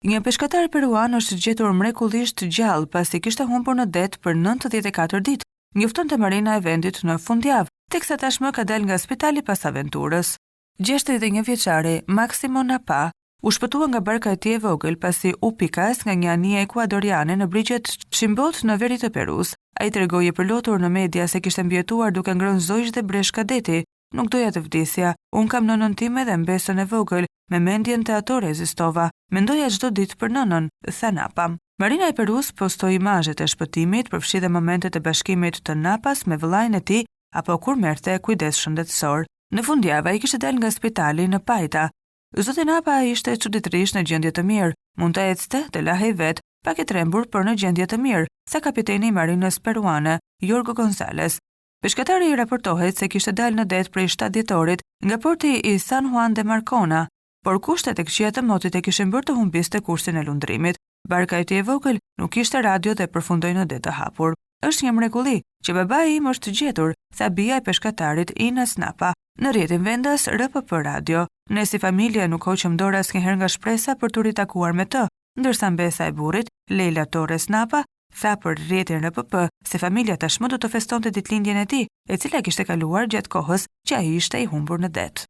Një peshkatar peruan është gjetur mrekullisht gjallë pasi kishte humbur në det për 94 ditë, njoftonte marina e vendit në fundjavë, teksa tashmë ka dalë nga spitali pas aventurës. 61 vjeçari Maximo Napa u shpëtua nga barka e tij e vogël pasi u pikas nga një anije ekuadoriane në brigjet Chimbot në veri të Perus. Ai tregoi e përlotur në media se kishte mbijetuar duke ngrënë zojsh dhe breshka deti. Nuk doja të vdesja, unë kam nënën time dhe mbesën e vogël, me mendjen të ato rezistova. Mendoja çdo ditë për nënën, tha Napa. Marina e Perus postoi imazhet e shpëtimit, përfshi dhe momentet e bashkimit të Napas me vëllain e tij apo kur merrte kujdes shëndetësor. Në fundjavë ai kishte dalë nga spitali në Paita. Zoti Napa ishte çuditërisht në gjendje të mirë, mund të ecte, të lahej vet, pak e trembur për në gjendje të mirë, sa kapiteni i marinës peruane, Jorgo Gonzales. Peshkatari i raportohet se kishte dalë në det prej 7 dhjetorit nga porti i San Juan de Marcona, por kushtet e këqija të motit e kishin bërë të humbiste kursin e lundrimit. Barka e tij e vogël nuk kishte radio dhe përfundoi në det të hapur. Është një mrekulli që babai im është gjetur, tha bija e peshkatarit Ines Napa në rrjetin vendas RPP Radio. Ne si familje nuk hoqëm dorë asnjëherë nga shpresa për të ritakuar me të, ndërsa mbesa e burrit, Leila Torres Napa, tha për rrjetin RPP se familja tashmë do të festonte ditëlindjen e tij, e cila kishte kaluar gjatë kohës që ai ishte i humbur në det.